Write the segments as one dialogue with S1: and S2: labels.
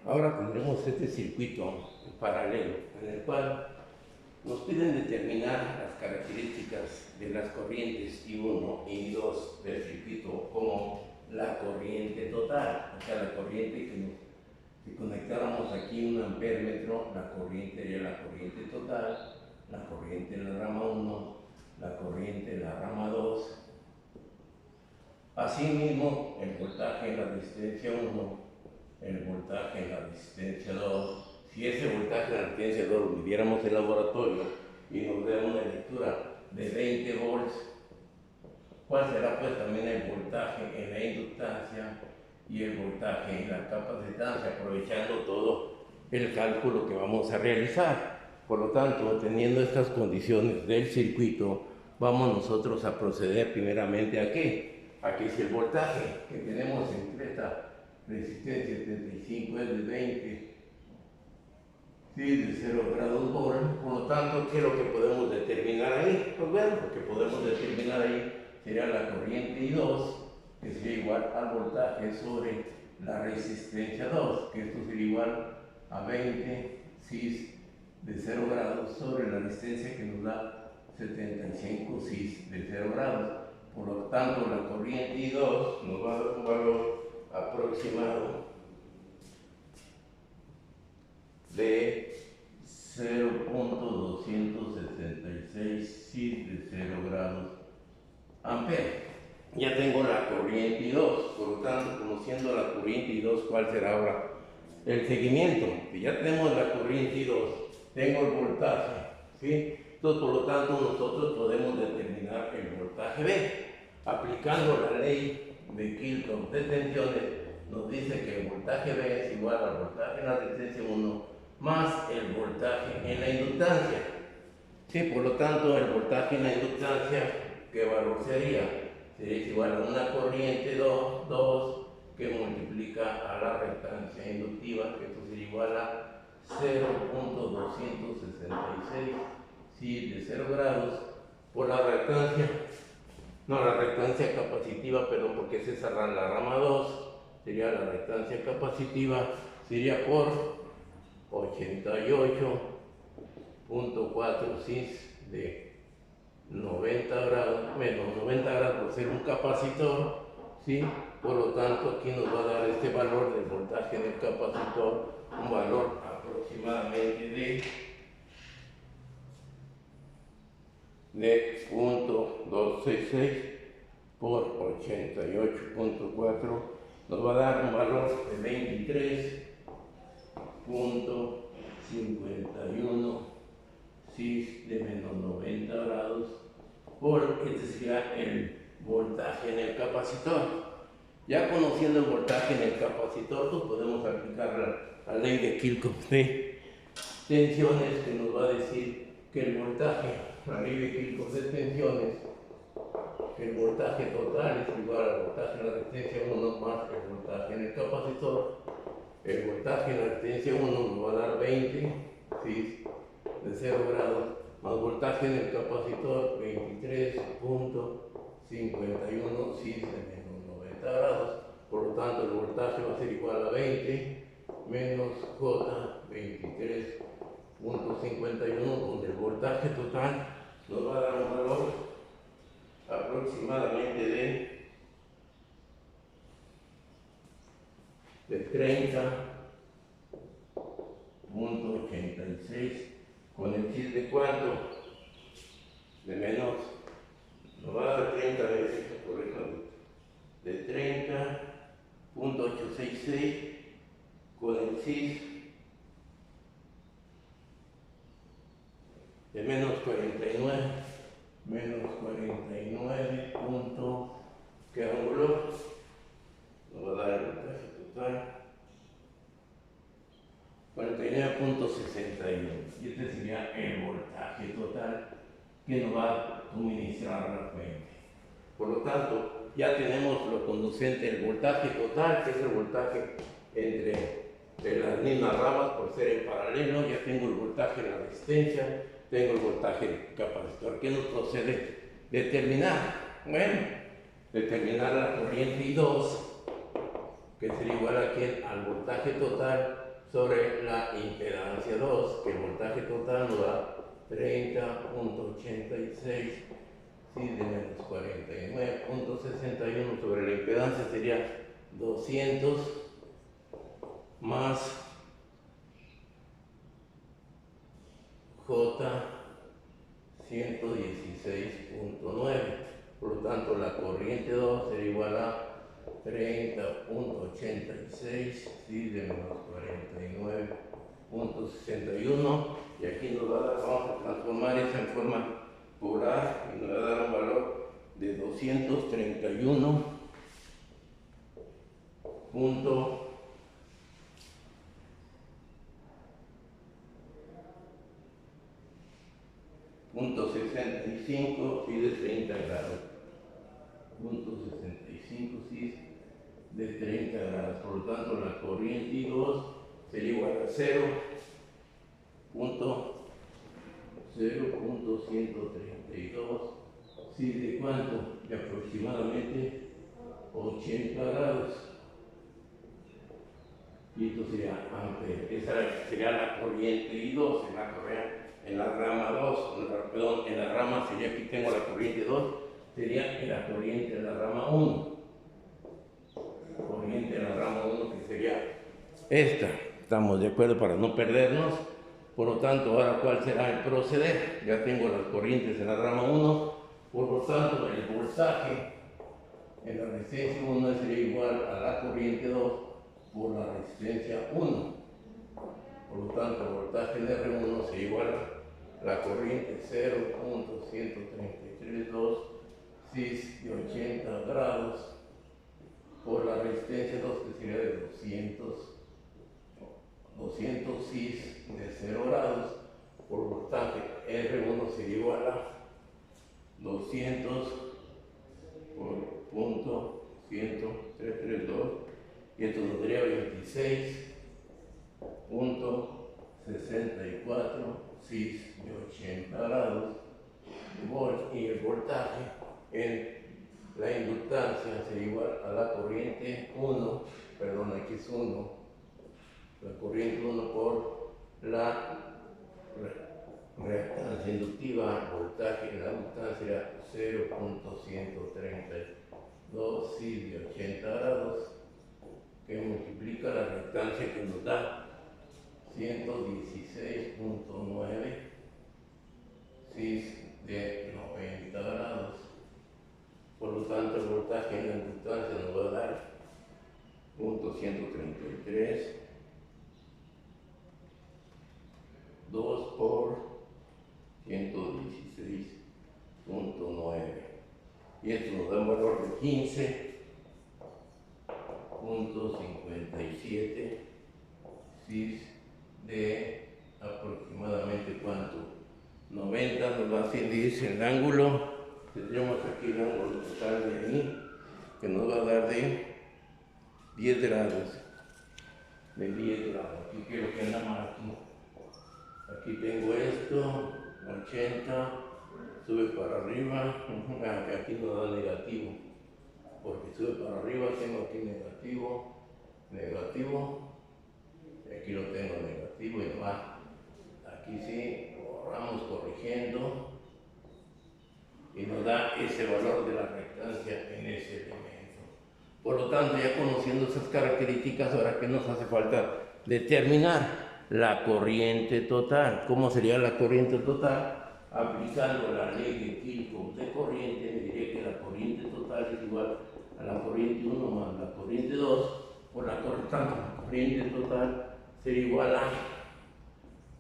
S1: ahora tendremos este circuito paralelo en el cual nos piden determinar las características de las corrientes I1 y I2 del circuito como la corriente total, o sea, la corriente si conectáramos aquí un ampéretro, la corriente sería la corriente total, la corriente en la rama 1, la corriente en la rama 2. Asimismo, el voltaje en la resistencia 1, el voltaje en la resistencia 2. Si ese voltaje en la resistencia 2 lo midiéramos en el laboratorio y nos diera una lectura de 20 volts, ¿cuál será pues también el voltaje en la inductancia y el voltaje en la capacitancia, aprovechando todo el cálculo que vamos a realizar? Por lo tanto, teniendo estas condiciones del circuito, vamos nosotros a proceder primeramente ¿a qué? A que si el voltaje que tenemos entre esta resistencia 75 es de 20, ¿sí? De 0 grados volt, por lo tanto, ¿qué es lo que podemos determinar ahí? Pues bueno, lo que podemos determinar ahí sería la corriente I2, que sería igual al voltaje sobre la resistencia 2, que esto sería igual a 20 cis de 0 grados sobre la resistencia que nos da 75 cis de 0 grados. Por lo tanto, la corriente I2 nos va a dar un valor aproximado de 0.276 cis de 0 grados amperes. Ya tengo la corriente I2, por lo tanto, conociendo la corriente I2, ¿cuál será ahora el seguimiento? Si ya tenemos la corriente I2, tengo el voltaje, ¿sí? Entonces, por lo tanto, nosotros podemos determinar el voltaje B. Aplicando la ley de Kirchhoff de tensiones, nos dice que el voltaje B es igual al voltaje en la resistencia 1 más el voltaje en la inductancia. Sí, por lo tanto, el voltaje en la inductancia, ¿qué valor sería? Sería igual a una corriente 2 que multiplica a la reactancia inductiva, que esto sería igual a 0.266 cis de 0 grados por la reactancia. No, la reactancia capacitiva, perdón, porque es esa la rama 2, sería la reactancia capacitiva, sería por 88.4 cis de 90 grados, menos 90 grados por ser un capacitor, ¿sí? Por lo tanto, aquí nos va a dar este valor del voltaje del capacitor, un valor aproximadamente de 0.266 por 88.4 nos va a dar un valor de 23.51 cis de menos 90 grados por, este sería el voltaje en el capacitor. Ya conociendo el voltaje en el capacitor, pues podemos aplicar la ley de Kirchhoff de tensiones, que nos va a decir que el voltaje, la ley de Kirchhoff de tensiones, que el voltaje total es igual al voltaje en la resistencia 1 más el voltaje en el capacitor. El voltaje en la resistencia 1 nos va a dar 20 cis de 0 grados más voltaje en el capacitor 23.51 cis de menos 90 grados. Por lo tanto, el voltaje va a ser igual a 20 menos J 23.51, donde el voltaje total nos va a dar un valor aproximadamente de 30.86 con el cis de cuánto, de menos, nos va a dar 30 veces, por ejemplo, de 30.866 con el cis de menos 49, menos 49 punto, ¿qué ángulo? Nos va a dar el voltaje total 49.61, y este sería el voltaje total que nos va a suministrar la fuente. Por lo tanto, ya tenemos lo conducente, el voltaje total, que es el voltaje entre las mismas ramas por ser en paralelo. Ya tengo el voltaje en la resistencia, tengo el voltaje del capacitor. ¿Qué nos procede? Determinar, bueno, determinar la corriente I2, que sería igual a al voltaje total sobre la impedancia 2, que el voltaje total nos da 30.86, sí, de menos 49.61 sobre la impedancia sería 200 más J 116.9. Por lo tanto, la corriente 2 será igual a 30.86, sí, de menos 49.61. Y aquí nos va a dar, vamos a transformar esa en forma polar y nos va a dar un valor de 231.65, sí, de 30 grados. 0.65, sí, de 30 grados. Por lo tanto, la corriente I2 sería igual a 0.132, sí, ¿de cuánto? De aproximadamente 80 grados. Y esto sería amperes. Esa sería la corriente I2 en la rama 2, perdón, en la rama sería, aquí tengo la corriente 2, sería la corriente de la rama 1. Corriente en la rama 1 que sería esta. ¿Estamos de acuerdo para no perdernos? Por lo tanto, ahora ¿cuál será el proceder? Ya tengo las corrientes en la rama 1, por lo tanto el voltaje en la resistencia 1 sería igual a la corriente 2 por la resistencia 1. Por lo tanto, el voltaje en R1 sería igual a la corriente 0.133.2 cis de 80 grados por la resistencia 2, que sería de 200 cis de 0 grados, por voltaje R1 sería igual a 200 por punto 10332, y esto nos daría 26.64 cis de 80 grados volt, y el voltaje en la inductancia sería igual a la corriente 1, perdón, aquí es 1, la corriente 1 por la reactancia inductiva, voltaje en la inductancia sería 0.132 cis de 80 grados, que multiplica la reactancia que nos da 116.9 cis de 90 grados. Por lo tanto, el voltaje en la inductancia nos va a dar 0.133, 2 por 116.9. Y esto nos da un valor de 15.57 cis de aproximadamente ¿cuánto? 90, nos va a dice el ángulo. Tendríamos aquí el ángulo total de ahí, que nos va a dar de 10 grados. De 10 grados. Aquí quiero que andamos aquí. Aquí tengo esto, 80, sube para arriba. Aquí nos da negativo, porque sube para arriba, tengo aquí negativo, negativo, y aquí lo tengo negativo y va. Aquí sí, borramos corrigiendo, y nos da ese valor de la reactancia en ese elemento. Por lo tanto, ya conociendo esas características, ahora que nos hace falta determinar la corriente total. ¿Cómo sería la corriente total? Aplicando la ley de Kirchhoff de corriente, me diría que la corriente total es igual a la corriente 1 más la corriente 2, por la corriente total sería igual a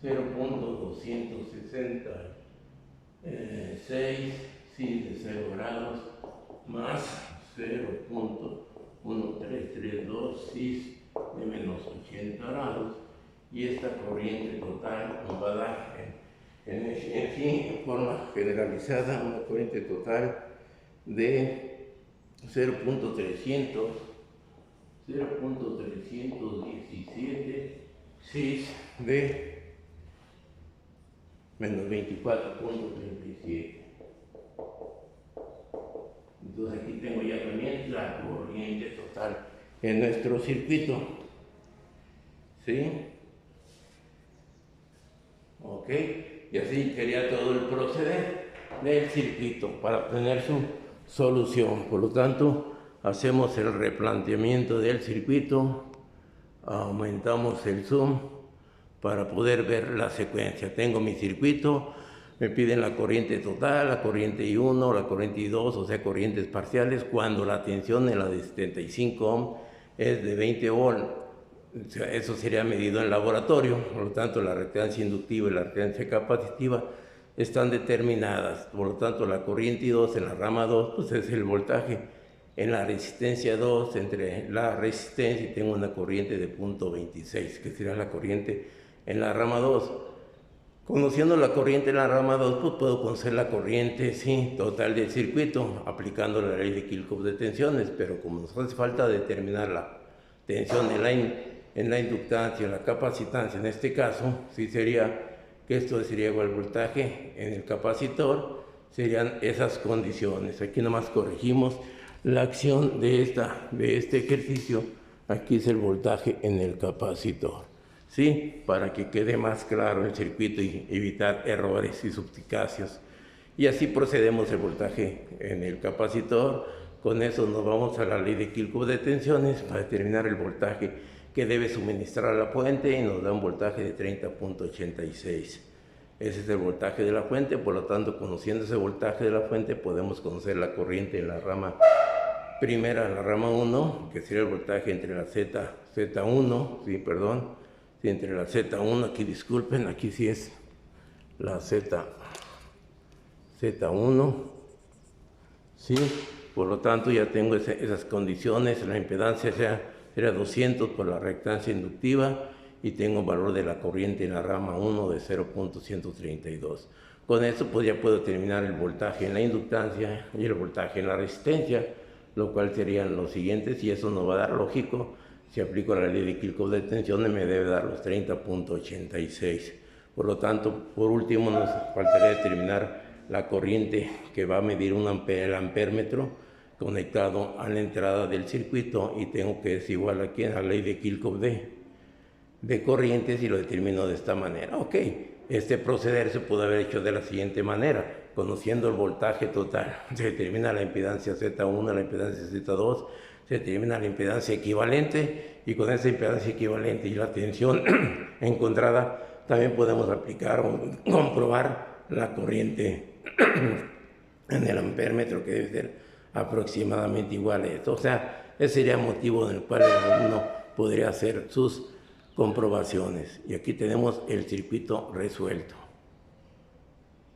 S1: 0.266 cis de 0 grados más 0.1332 cis de menos 80 grados, y esta corriente total nos va a dar en forma generalizada una corriente total de 0.317 cis de menos 24.37. Entonces aquí tengo ya también la corriente total en nuestro circuito, ¿sí? ¿ok? Y así sería todo el proceder del circuito para obtener su solución. Por lo tanto, hacemos el replanteamiento del circuito, aumentamos el zoom para poder ver la secuencia. Tengo mi circuito, me piden la corriente total, la corriente I1, la corriente I2, o sea, corrientes parciales, cuando la tensión en la de 75 ohm es de 20 volt. O sea, eso sería medido en laboratorio, por lo tanto la reactancia inductiva y la reactancia capacitiva están determinadas. Por lo tanto, la corriente I2 en la rama 2 pues es el voltaje en la resistencia 2 entre la resistencia, y tengo una corriente de 0.26, que será la corriente en la rama 2. Conociendo la corriente en la rama 2, pues puedo conocer la corriente total del circuito, aplicando la ley de Kirchhoff de tensiones, pero como nos hace falta determinar la tensión en la inductancia, en la capacitancia, en este caso, sí sería que esto sería igual al voltaje en el capacitor, serían esas condiciones. Aquí nomás corregimos la acción de este ejercicio. Aquí es el voltaje en el capacitor, ¿sí? Para que quede más claro el circuito y evitar errores y subticacios. Y así procedemos el voltaje en el capacitor. Con eso nos vamos a la ley de Kirchhoff de tensiones para determinar el voltaje que debe suministrar a la fuente, y nos da un voltaje de 30.86. Ese es el voltaje de la fuente. Por lo tanto, conociendo ese voltaje de la fuente, podemos conocer la corriente en la rama primera, la rama 1, que sería el voltaje entre la Z1, entre la Z1, aquí disculpen, aquí sí es la Z1, ¿sí? Por lo tanto, ya tengo esas condiciones. La impedancia era 200 por la reactancia inductiva, y tengo un valor de la corriente en la rama 1 de 0.132. Con eso pues ya puedo determinar el voltaje en la inductancia y el voltaje en la resistencia, lo cual serían los siguientes, y eso nos va a dar lógico. Si aplico la ley de Kirchhoff de tensiones, me debe dar los 30.86. Por lo tanto, por último, nos faltaría determinar la corriente que va a medir el ampérmetro conectado a la entrada del circuito, y tengo que es igual aquí a la ley de Kirchhoff de corrientes, y lo determino de esta manera. Ok, este proceder se puede haber hecho de la siguiente manera. Conociendo el voltaje total, se determina la impedancia Z1, la impedancia Z2, se determina la impedancia equivalente, y con esa impedancia equivalente y la tensión encontrada, también podemos aplicar o comprobar la corriente en el ampérmetro, que debe ser aproximadamente igual a esto. O sea, ese sería el motivo en el cual uno podría hacer sus comprobaciones. Y aquí tenemos el circuito resuelto.